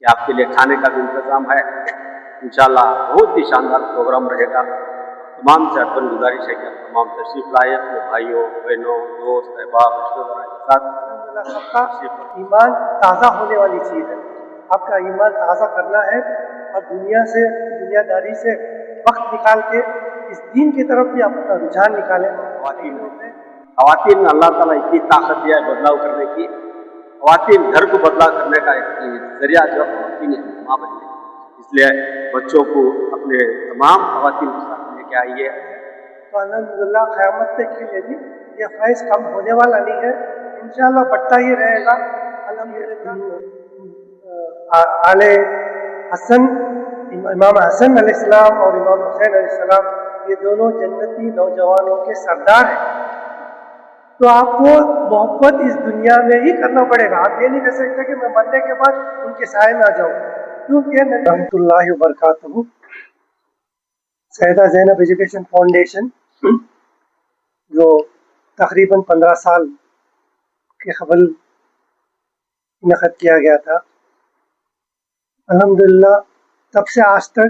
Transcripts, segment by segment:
कि आपके लिए खाने का भी इंतज़ाम है। इंशाअल्लाह बहुत ही शानदार प्रोग्राम रहेगा। तमाम से अर्पण गुजारिश है कि आप तमाम तशरीफ़ लाएँ, अपने भाइयों बहनों दोस्त अहबाब रिश्तेदारों के साथ। अल्हम्दुलिल्लाह सबका ईमान ताज़ा होने वाली चीज़ है। आपका ईमान ताज़ा करना है और दुनियादारी से वक्त निकाल के इस दीन की तरफ भी अपना रुझान निकालें। ख़वातीन में अल्लाह ताला इतनी ताकत दिया है बदलाव करने की। ख़वातीन घर को बदलाव करने का एक ज़रिया जो ख़वातीन है, माँ बहनें, इसलिए बच्चों को अपने तमाम ख़वातीन के साथ लेके आइए। तो अल्हम्दुलिल्लाह क़यामत तक के लिए भी ये फैज़ कम होने वाला नहीं है, इंशाअल्लाह बढ़ता ही रहेगा। अल्हम्दुलिल्लाह आले हसन, इमाम हसन अलैहिस्सलाम और इमाम हुसैन अलैहिस्सलाम ये दोनों जन्नती नौजवानों के सरदार हैं। तो आपको मोहब्बत इस दुनिया में ही करना पड़ेगा। आप ये नहीं कर सकते कि मैं मरने के बाद उनके साए में आ जाऊँ, क्योंकि रहमतुल्लाहि व बरकातहू सैयदा ज़ैनब एजुकेशन फाउंडेशन जो तकरीबन 15 साल के क़बल इनक़द किया गया था, अल्हम्दुलिल्लाह तब से आज तक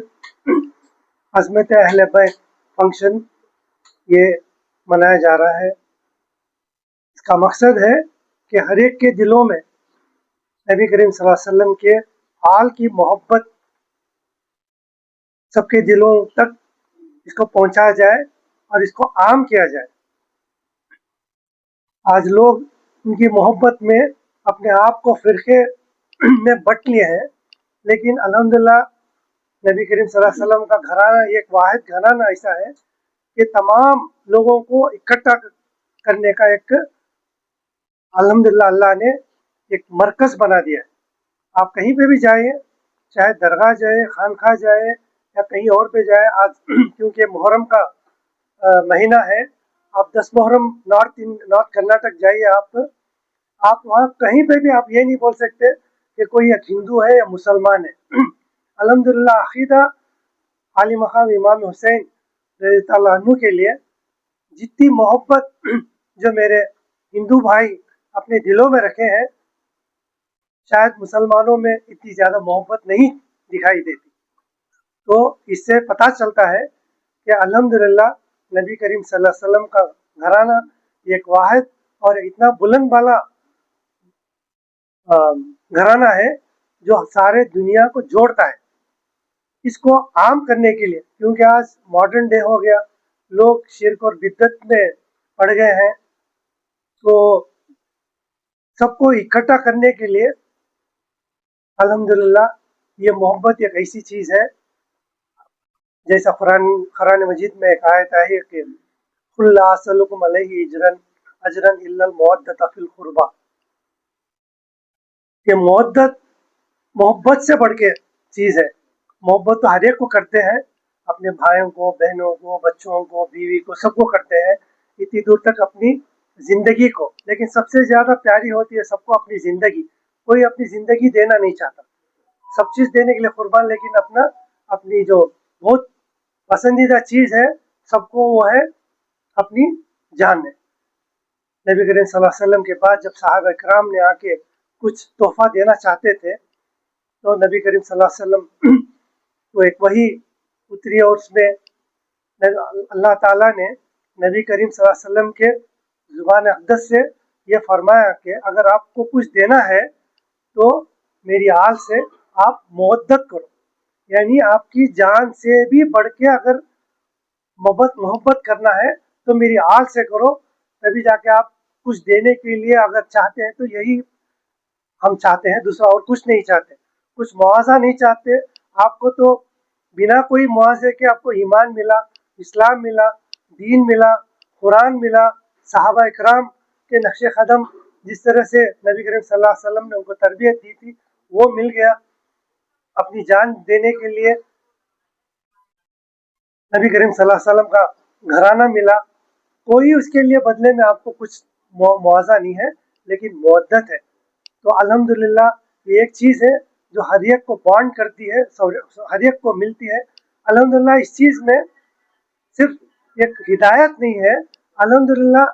अज़मत अहले बैत फंक्शन ये मनाया जा रहा है। इसका मकसद है कि हर एक के दिलों में नबी करीम सल्लल्लाहु अलैहि वसल्लम के आल की मोहब्बत सबके दिलों तक इसको पहुंचाया जाए और इसको आम किया जाए। आज लोग उनकी मोहब्बत में अपने आप को फ़िरक़े में बट लिए हैं, लेकिन अल्हम्दुलिल्लाह नबी करीम सल्लल्लाहु अलैहि वसल्लम का घराना एक वाहिद घराना ऐसा है कि तमाम लोगों को इकट्ठा करने का एक अल्हम्दुलिल्लाह अल्लाह ने एक मरकज़ बना दिया है। आप कहीं पे भी जाए, चाहे दरगाह जाए, खानखा जाए या कहीं और पे जाए, आज क्योंकि मुहर्रम का महीना है, आप 10 मुहर्रम नॉर्थ कर्नाटक जाइए, आप वहाँ कहीं पे भी आप ये नहीं बोल सकते कि कोई एक हिंदू है या मुसलमान है। अल्हम्दुलिल्लाह अक़ीदा आली मक़ाम इमाम हुसैन रज़ियल्लाहु अन्हु के लिए जितनी मोहब्बत जो मेरे हिंदू भाई अपने दिलों में रखे हैं, शायद मुसलमानों में इतनी ज़्यादा मोहब्बत नहीं दिखाई देती। तो इससे पता चलता है कि अल्हम्दुलिल्लाह नबी करीम सल्लल्लाहु अलैहि वसल्लम का घराना एक वाहिद और इतना बुलंद वाला घराना है जो सारे दुनिया को जोड़ता है। इसको आम करने के लिए, क्योंकि आज मॉडर्न डे हो गया, लोग शिर्क और बिद्दत में पड़ गए हैं, तो सबको इकट्ठा करने के लिए अल्हम्दुलिल्लाह ये मोहब्बत एक ऐसी चीज़ है, जैसा कुरान मजीद में एक आयत आई है कि कुल ला असलुकुम अलैहि अजरन इल्लल मवद्दत फिल कुर्बा। ये मोहब्बत से बढ़ के चीज़ है। मोहब्बत तो हर एक को करते हैं, अपने भाइयों को, बहनों को, बच्चों को, बीवी को, सबको करते हैं, इतनी दूर तक अपनी ज़िंदगी को, लेकिन सबसे ज़्यादा प्यारी होती है सबको अपनी ज़िंदगी। कोई अपनी ज़िंदगी देना नहीं चाहता, सब चीज़ देने के लिए कुर्बान, लेकिन अपनी जो बहुत पसंदीदा चीज़ है सबको, वो है अपनी जान है। नबी करीम सल्लल्लाहु अलैहि वसल्लम के बाद जब सहाबा इकराम ने आके कुछ तोहफा देना चाहते थे, तो नबी करीम सल्लल्लाहु अलैहि वसल्लम तो एक वही उतरी और उसमें अल्लाह ताला ने नबी करीम सल्लल्लाहु अलैहि वसल्लम के ज़ुबान अक़दस से ये फरमाया कि अगर आपको कुछ देना है तो मेरी आल से आप मवद्दत करो, यानी आपकी जान से भी बढ़ के अगर मोहब्बत करना है तो मेरी आल से करो, तभी जाके आप कुछ देने के लिए अगर चाहते हैं तो यही हम चाहते हैं, दूसरा और कुछ नहीं चाहते, कुछ मुआवजा नहीं चाहते। आपको तो बिना कोई मुआवजे के आपको ईमान मिला, इस्लाम मिला, दीन मिला, कुरान मिला, सहाबा इकराम के नक्शे कदम जिस तरह से नबी करीम सल्लल्लाहु अलैहि वसल्लम ने उनको तरबियत दी थी वो मिल गया। अपनी जान देने के लिए नबी करीम सल्लल्लाहु अलैहि वसल्लम का घराना मिला। कोई उसके लिए बदले में आपको कुछ मुआवजा नहीं है, लेकिन मवद्दत है। तो अल्हम्दुलिल्लाह ये एक चीज़ है जो हर एक को बॉन्ड करती है, हर एक को मिलती है। अल्हम्दुलिल्लाह इस चीज़ में सिर्फ एक हिदायत नहीं है, अल्हम्दुलिल्लाह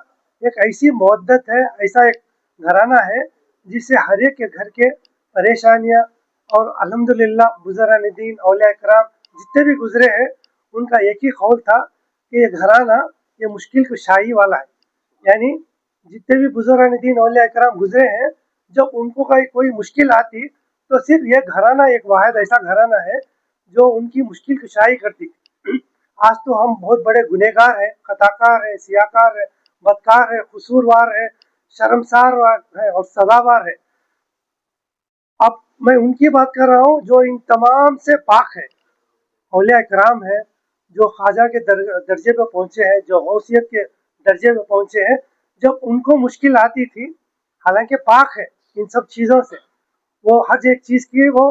एक ऐसी मवद्दत है, ऐसा एक घराना है जिससे हर एक के घर के परेशानियाँ, और अल्हम्दुलिल्लाह बुज़ुर्गान दीन औलिया कराम जितने भी गुजरे हैं उनका एक ही कौल था कि ये घराना ये मुश्किल कुशाई वाला है। यानी जितने भी बुजुर्गान दीन औलिया कराम गुजरे हैं, जब उनको कोई मुश्किल आती तो सिर्फ ये घराना एक वाहिद ऐसा घराना है जो उनकी मुश्किल कुशाई करती थी। आज तो हम बहुत बड़े गुनहगार हैं, खताकार हैं, सियाकार हैं, बदकार है, कसूरवार है, शर्मसार है और सदावार है। अब मैं उनकी बात कर रहा हूँ जो इन तमाम से पाक है, औलिया कराम है, जो ख्वाजा के दर्जे पे पहुंचे हैं, जो गौसियत के दर्जे पे पहुंचे हैं। जब उनको मुश्किल आती थी, हालांकि पाक है इन सब चीज़ों से, वो हर एक चीज़ की वो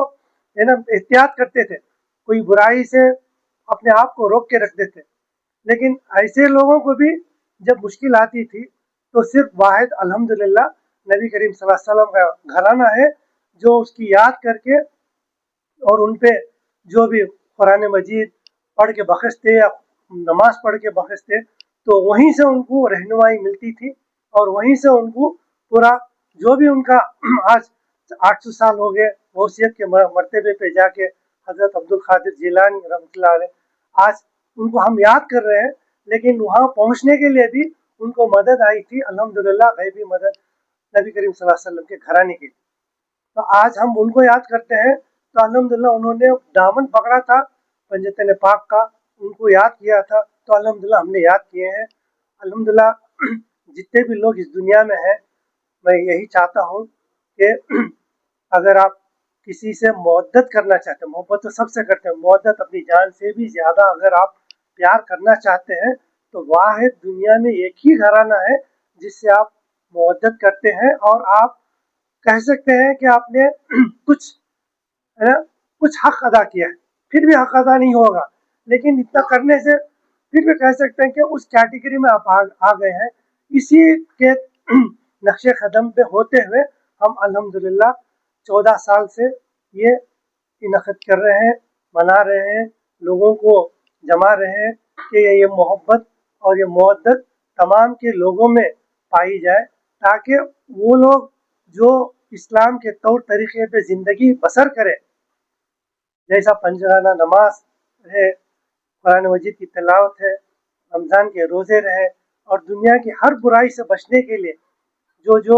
है ना एहतियात करते थे, कोई बुराई से अपने आप को रोक के रखते थे। लेकिन ऐसे लोगों को भी जब मुश्किल आती थी तो सिर्फ वाहिद अल्हम्दुलिल्लाह नबी करीम सल्लल्लाहु अलैहि वसल्लम का घराना है जो उसकी याद करके और उन पे जो भी कुरान मजीद पढ़ के बखसते या नमाज पढ़ के बखसते, तो वहीं से उनको रहनुमाई मिलती थी और वहीं से उनको पूरा जो भी उनका आज 800 साल हो गए वसीयत के मर्तबे पे जाके हजरत अब्दुल कादिर जिलानी रहमतुल्लाह अलैह आज उनको हम याद कर रहे हैं, लेकिन वहाँ पहुँचने के लिए भी उनको मदद आई थी अल्हम्दुलिल्लाह, गैबी मदद नबी करीम सल्लल्लाहु अलैहि वसल्लम के घराने की। तो आज हम उनको याद करते हैं तो अल्हम्दुलिल्लाह उन्होंने दामन पकड़ा था पंजतन पाक का, उनको याद किया था तो अल्हम्दुलिल्लाह हमने याद किए हैं। अल्हम्दुलिल्लाह जितने भी लोग इस दुनिया में हैं, मैं यही चाहता हूँ कि अगर आप किसी से मोहब्बत करना चाहते हैं, मोहब्बत तो सबसे करते हैं, मोहब्बत अपनी जान से भी ज़्यादा अगर आप प्यार करना चाहते हैं तो वाहिद दुनिया में एक ही घराना है जिससे आप मोहब्बत करते हैं। और आप कह सकते हैं कि आपने कुछ है ना कुछ हक अदा किया है, फिर भी हक अदा नहीं होगा, लेकिन इतना करने से फिर भी कह सकते हैं कि उस कैटेगरी में आप आ गए हैं। इसी के नक्शे कदम पे होते हुए हम अल्हम्दुलिल्लाह 14 साल से ये इनक़द कर रहे हैं, मना रहे हैं, लोगों को जमा रहे हैं कि ये मोहब्बत और ये मवद्दत तमाम के लोगों में पाई जाए, ताकि वो लोग जो इस्लाम के तौर तरीक़े पे ज़िंदगी बसर करें, जैसा पंजगाना नमाज है, कुरान मजीद की तिलावत है, रमज़ान के रोज़े रहे और दुनिया की हर बुराई से बचने के लिए जो जो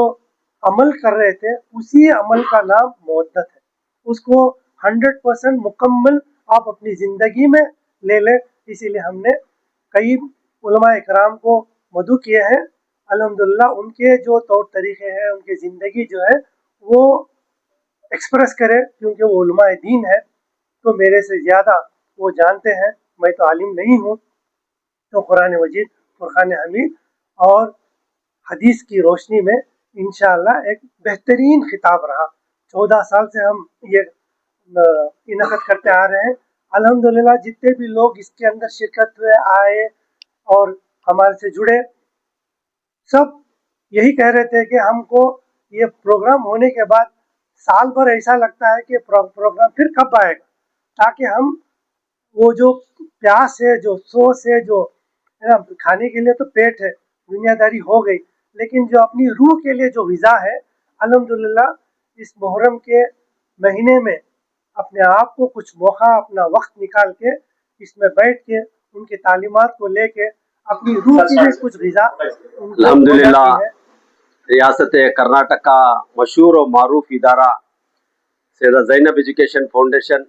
अमल कर रहे थे, उसी अमल का नाम मवद्दत है। उसको 100% मुकम्मल आप अपनी ज़िंदगी में ले लें। इसीलिए हमने कई उलमा इकराम को मदऊ किए हैं, अल्हम्दुलिल्लाह उनके जो तौर तरीक़े हैं, उनकी ज़िंदगी जो है वो एक्सप्रेस करें, क्योंकि वो उलमा दीन है तो मेरे से ज़्यादा वो जानते हैं, मैं तो आलिम नहीं हूँ। तो कुरान मजीद, फुरक़ान हमीद और हदीस की रोशनी में इंशाअल्लाह एक बेहतरीन खिताब रहा। 14 साल से हम ये इनक़द करते आ रहे हैं। अल्हम्दुलिल्लाह जितने भी लोग इसके अंदर शिरकत हुए आए और हमारे से जुड़े, सब यही कह रहे थे कि हमको ये प्रोग्राम होने के बाद साल भर ऐसा लगता है कि प्रोग्राम फिर कब आएगा, ताकि हम वो जो प्यास है, जो सोच है, जो है ना, खाने के लिए तो पेट है, दुनियादारी हो गई, लेकिन जो अपनी रूह के लिए जो ग़िज़ा है, अल्हम्दुलिल्लाह इस मुहर्रम के महीने में अपने आप को कुछ मौका, अपना वक्त निकाल के इसमें बैठ के उनकी तालीमात को लेके अपनी रूह की भी कुछ ग़िज़ा अल्हम्दुलिल्लाह रियासत कर्नाटक का मशहूर और मारूफ इदारा सैयदा ज़ैनब एजुकेशन फाउंडेशन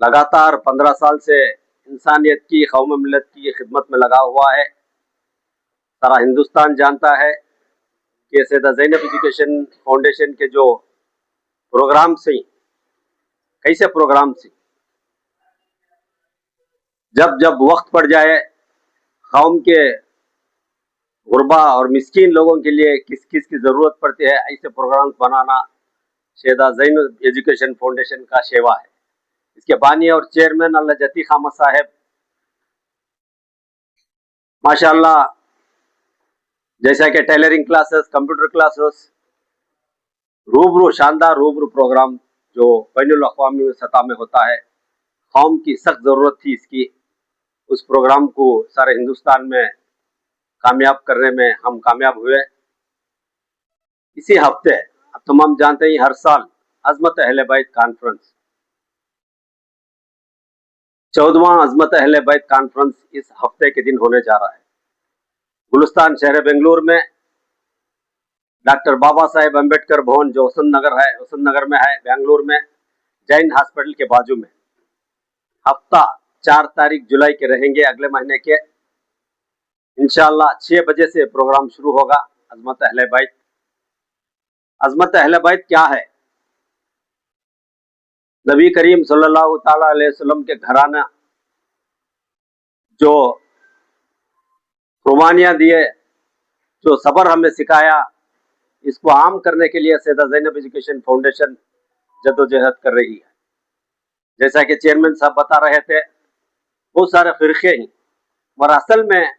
लगातार 15 साल से इंसानियत की, कौम मिल्लत की खिदमत में लगा हुआ है। सारा हिंदुस्तान जानता है कि सैयदा ज़ैनब एजुकेशन फाउंडेशन के जो प्रोग्राम से कैसे प्रोग्राम से जब जब वक्त पड़ जाए कौम के गुरबा और मिस्कीन लोगों के लिए किस किस की ज़रूरत पड़ती है, ऐसे प्रोग्राम्स बनाना सैयदा ज़ैनब एजुकेशन फाउंडेशन का सेवा है। इसके बानी और चेयरमैन अल्लाह जती खामा साहब माशाअल्लाह, जैसा कि टेलरिंग क्लासेस, कंप्यूटर क्लासेस, रूबरू शानदार रूबरू प्रोग्राम जो बैनुल अक़वामी सतह में होता है, कौम की सख्त ज़रूरत थी इसकी। उस प्रोग्राम को सारे हिंदुस्तान में कामयाब करने में हम कामयाब हुए। इसी हफ्ते अब तमाम जानते हैं हर अज़मत अहले बैत कॉन्फ्रेंस, 14वां अज़मत अहले बैत कॉन्फ्रेंस इस हफ्ते के दिन होने जा रहा है। गुलिस्तान शहर बेंगलुरु में डॉक्टर बाबा साहेब अम्बेडकर भवन जो वसंत नगर में है, बेंगलुरु में जैन हॉस्पिटल के बाजू में हफ्ता 4 तारीख जुलाई के रहेंगे, अगले महीने के इंशाअल्लाह 6 बजे से प्रोग्राम शुरू होगा। अज़मत अहले बैत, अज़मत अहले बैत क्या है? नबी करीम सल्लल्लाहु ताला अलैहि वसल्लम के घराना जो कुर्बानियाँ दिए, जो सब्र हमें सिखाया, इसको आम करने के लिए सैयदा ज़ैनब एजुकेशन फाउंडेशन जद्दोजहद कर रही है। जैसा कि चेयरमैन साहब बता रहे थे, बहुत सारे फ़िरक़े हैं, और असल में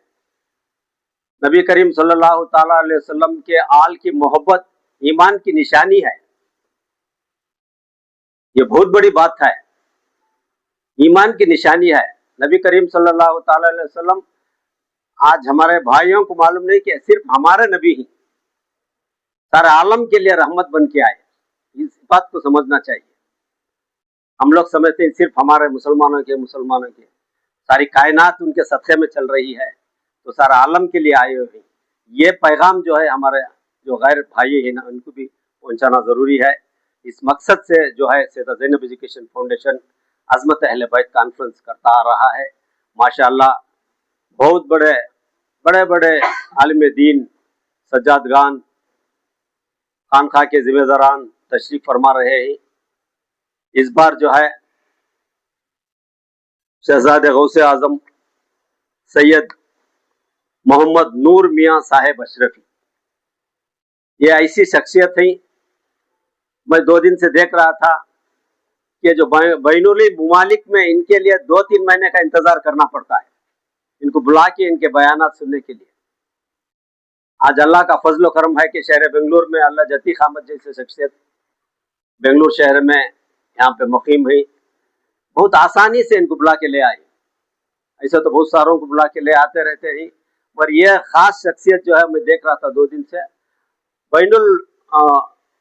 नबी करीम सल्लल्लाहु ताला अलैहि वसल्लम के आल की मोहब्बत ईमान की निशानी है। ये बहुत बड़ी बात है, ईमान की निशानी है। नबी करीम सल्लल्लाहु ताला अलैहि वसल्लम आज हमारे भाइयों को मालूम नहीं कि सिर्फ हमारे नबी ही सारे आलम के लिए रहमत बन के आए। इस बात को समझना चाहिए। हम लोग समझते हैं सिर्फ हमारे मुसलमानों के सारी कायनात उनके सदक़े में चल रही है, तो सारा आलम के लिए आए हुए हैं। ये पैगाम जो है हमारे जो गैर भाई हैं ना, उनको भी पहुंचाना ज़रूरी है। इस मकसद से जो है सैयदा ज़ैनब एजुकेशन फाउंडेशन अज़मत अहले बैत कॉन्फ्रेंस करता आ रहा है। माशाअल्लाह बहुत बड़े आलिम दीन, सज्जादगान, खानखा के ज़िम्मेदारान तशरीफ़ फरमा रहे हैं। इस बार जो है शहजादे गौसे आज़म सैयद मोहम्मद नूर मियाँ साहेब अशरफी, ये ऐसी शख्सियत है, मैं 2 दिन से देख रहा था कि जो बैनुल मुमालिक में इनके लिए 2-3 महीने का इंतज़ार करना पड़ता है, इनको बुला के इनके बयानात सुनने के लिए। आज अल्लाह का फजल व करम है कि शहर बेंगलुरु में अल्लाह जतीक अहमद जैसे शख्सियत बेंगलुरु शहर में यहाँ पे मुकीम है, बहुत आसानी से इनको बुला के ले आए। ऐसे तो बहुत सारों को बुला के ले आते रहते हैं, पर यह ख़ास शख्सियत जो है, मैं देख रहा था 2 दिन से, बैनुल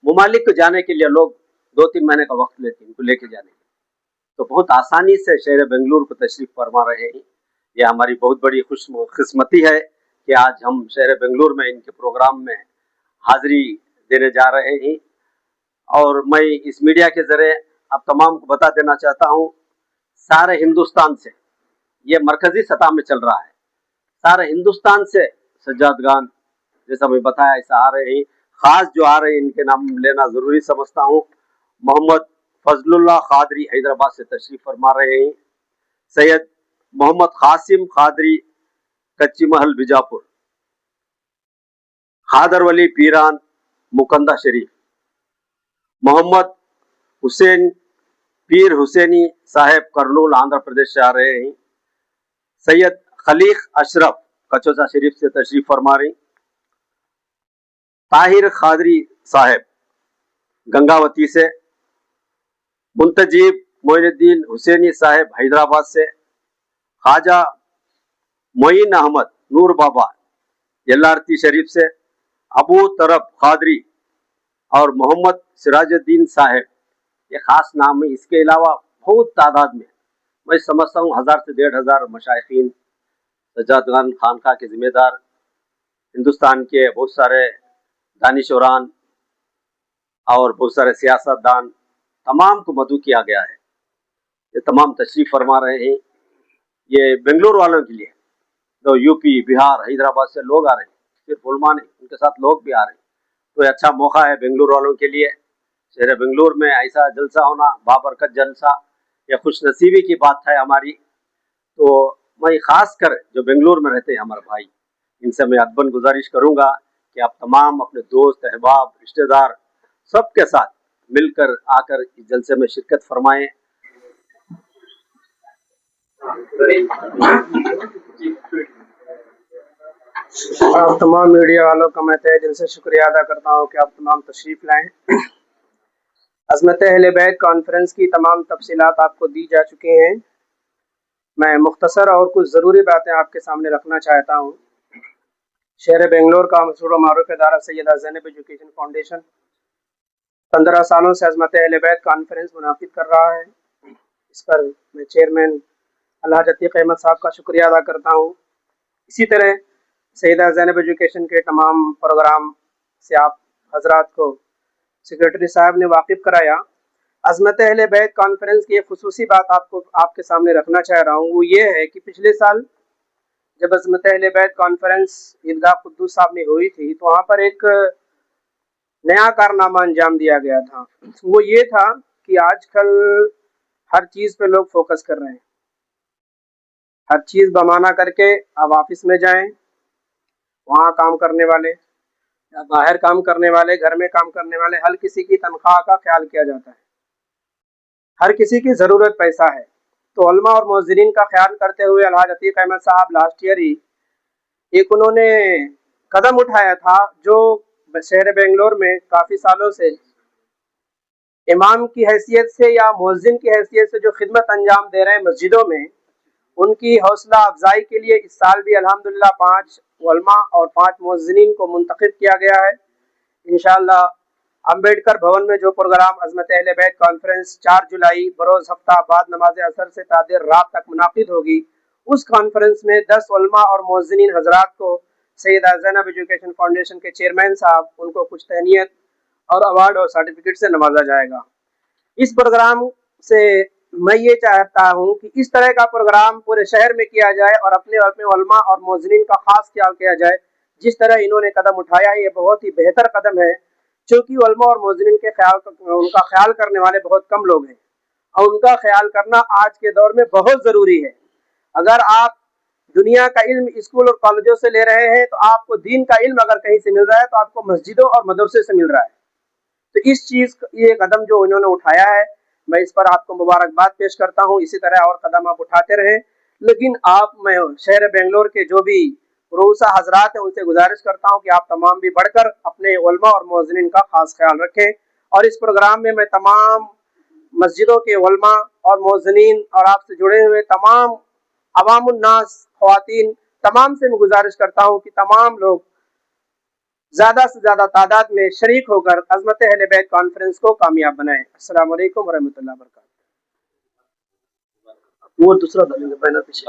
मुमालिक को जाने के लिए लोग 2-3 महीने का वक्त लेते हैं इनको लेके जाने के, तो बहुत आसानी से शहर बेंगलुरु को तशरीफ़ फरमा रहे हैं। ये हमारी बहुत बड़ी खुशकिस्मती है कि आज हम शहर बेंगलुरु में इनके प्रोग्राम में हाज़िरी देने जा रहे हैं। और मैं इस मीडिया के ज़रिए आप तमाम को बता देना चाहता हूँ, सारे हिंदुस्तान से ये मरकज़ी सतह में चल रहा है, सारे हिंदुस्तान से सज्जादगान जैसा मैं बताया ऐसा आ रहे हैं। ख़ास जो आ रहे हैं इनके नाम लेना ज़रूरी समझता हूँ। मोहम्मद फजलुल्लाह क़ादरी हैदराबाद से तशरीफ़ फरमा रहे हैं, सैयद मोहम्मद क़ासिम क़ादरी कच्ची महल बीजापुर, खादर वली पीरान मुकंदा शरीफ, मोहम्मद हुसैन पीर हुसैनी साहेब करनूल आंध्र प्रदेश से आ रहे हैं, सैयद खलीक अशरफ कचौसा शरीफ से तशरीफ़ फरमा रही, ताहिर क़ादरी साहेब गंगावती से, मुंतजीब मोइनुद्दीन हुसैनी साहेब हैदराबाद से, ख्वाजा मोइन अहमद नूर बाबा LRT शरीफ से, अबू तरफ क़ादरी और मोहम्मद सिराजुद्दीन साहेब, ये ख़ास नाम है। इसके अलावा बहुत तादाद में, मैं समझता हूँ 1000 से 1500 मशाइखीन, सज्जादगान, खानका के ज़िम्मेदार, हिंदुस्तान के बहुत सारे दानिशवरान और बहुत सारे सियासतदान, तमाम को मदऊ किया गया है। ये तमाम तशरीफ़ फरमा रहे हैं। ये बेंगलुरु वालों के लिए, तो यूपी, बिहार, हैदराबाद से लोग आ रहे हैं, सिर्फ उलमा नहीं, उनके साथ लोग भी आ रहे हैं। तो ये अच्छा मौका है बेंगलुरु वालों के लिए। शहर बेंगलुरु में ऐसा जलसा होना, बाबरकत जलसा, ये खुश नसीबी की बात है हमारी। तो मैं ख़ास कर जो बेंगलुरु में रहते हैं हमारे भाई, इनसे मैं अदबन गुजारिश करूँगा कि आप तमाम अपने दोस्त, अहबाब, रिश्तेदार सबके साथ मिलकर आकर इस जलसे में शिरकत फरमाएँ। आप तमाम मीडिया वालों का मैं तहे दिल से शुक्रिया अदा करता हूँ कि आप तमाम तशरीफ़ लाएँ। अज़मत अहले बैत कॉन्फ्रेंस की तमाम तफसीलात आपको दी जा चुकी हैं। मैं मुख्तसर और कुछ ज़रूरी बातें आपके सामने रखना चाहता हूँ। शहर बेंगलोर का मशहूर मारूफ इदारा सैयदा ज़ैनब एजुकेशन फाउंडेशन 15 سالوں سے عظمت اہل بیت کانفرنس منعقد کر رہا ہے. اس پر میں چیئرمین الحاج عتیق احمد صاحب کا شکریہ ادا کرتا ہوں. اسی طرح سیدہ زینب ایجوکیشن کے تمام پروگرام سے آپ حضرات کو سیکرٹری صاحب نے واقف کرایا. عظمت اہل بیت کانفرنس کی ایک خصوصی بات آپ کے سامنے رکھنا چاہ رہا ہوں، وہ یہ ہے کہ پچھلے سال جب عظمت اہل بیت کانفرنس عیدگاہ قدوس صاحب میں ہوئی تھی تو وہاں پر ایک نیا کارنامہ انجام دیا گیا تھا. وہ یہ تھا کہ آج کل ہر چیز پہ لوگ فوکس کر رہے ہیں. ہر چیز بمانا کر کے آپ آفس میں جائیں، وہاں کام کرنے والے یا باہر کام کرنے والے، گھر میں کام کرنے والے، ہر کسی کی تنخواہ کا خیال کیا جاتا ہے. ہر کسی کی ضرورت پیسہ ہے. تو علماء اور مؤذنین کا خیال کرتے ہوئے الحاج عتیق احمد صاحب لاسٹ ایئر ہی ایک انہوں نے قدم اٹھایا تھا جو شہر بنگلور میں کافی سالوں سے امام کی حیثیت سے یا مؤذن کی حیثیت سے جو خدمت انجام دے رہے ہیں مسجدوں میں، ان کی حوصلہ افزائی کے لیے اس سال بھی الحمدللہ 5 علماء اور 5 مؤذنین کو منتخب کیا گیا ہے. انشاءاللہ امبیڈکر بھون میں جو پروگرام عظمت اہل بیت کانفرنس 4 جولائی بروز ہفتہ بعد نماز عصر سے تا دیر رات تک منعقد ہوگی، اس کانفرنس میں 10 علماء اور مؤذنین حضرات کو سیدہ زینب ایجوکیشن فاؤنڈیشن کے چیئرمین صاحب ان کو کچھ تہنیت اور ایوارڈ اور سرٹیفکیٹ سے نوازا جائے گا. اس پروگرام سے میں یہ چاہتا ہوں کہ اس طرح کا پروگرام پورے شہر میں کیا جائے اور اپنے علماء اور مؤذنین کا خاص خیال کیا جائے. جس طرح انہوں نے قدم اٹھایا ہے یہ بہت ہی بہتر قدم ہے، چونکہ علماء اور مؤذنین کے ان کا خیال کرنے والے بہت کم لوگ ہیں اور ان کا خیال کرنا آج کے دور میں بہت ضروری ہے. اگر آپ دنیا کا علم اسکول اور کالجوں سے لے رہے ہیں تو آپ کو دین کا علم اگر کہیں سے مل رہا ہے تو آپ کو مسجدوں اور مدرسے سے مل رہا ہے. تو اس چیز یہ قدم جو انہوں نے اٹھایا ہے میں اس پر آپ کو مبارکباد پیش کرتا ہوں. اسی طرح اور قدم آپ اٹھاتے رہیں. لیکن میں شہر بنگلور کے جو بھی رؤسا حضرات ہیں ان سے گزارش کرتا ہوں کہ آپ تمام بھی بڑھ کر اپنے علماء اور مؤذنین کا خاص خیال رکھیں. اور اس پروگرام میں تمام مسجدوں کے علماء اور مؤذنین اور آپ سے جڑے ہوئے تمام عوام الناس، خواتین، تمام سے میں گزارش کرتا ہوں کہ تمام لوگ زیادہ سے زیادہ تعداد میں شریک ہو کر عظمت اہل بیت کانفرنس کو کامیاب بنائیں. السلام علیکم ورحمۃ اللہ وبرکاتہ. وہ دوسرا بینر پیچھے